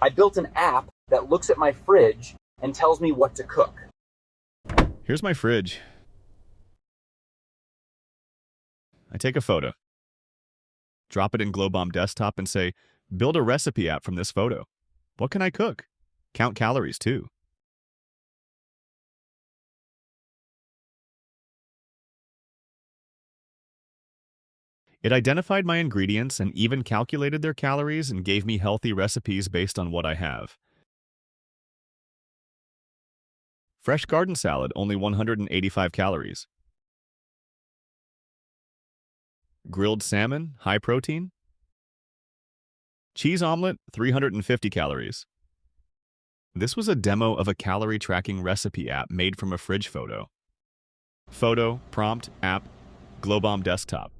I built an app that looks at my fridge and tells me what to cook. Here's my fridge. I take a photo, drop it in Glowbom Desktop and say, build a recipe app from this photo. What can I cook? Count calories too. It identified my ingredients and even calculated their calories and gave me healthy recipes based on what I have. Fresh garden salad, only 185 calories. Grilled salmon, high protein. Cheese omelet, 350 calories. This was a demo of a calorie tracking recipe app made from a fridge photo. Photo, prompt, app, Glowbom Desktop.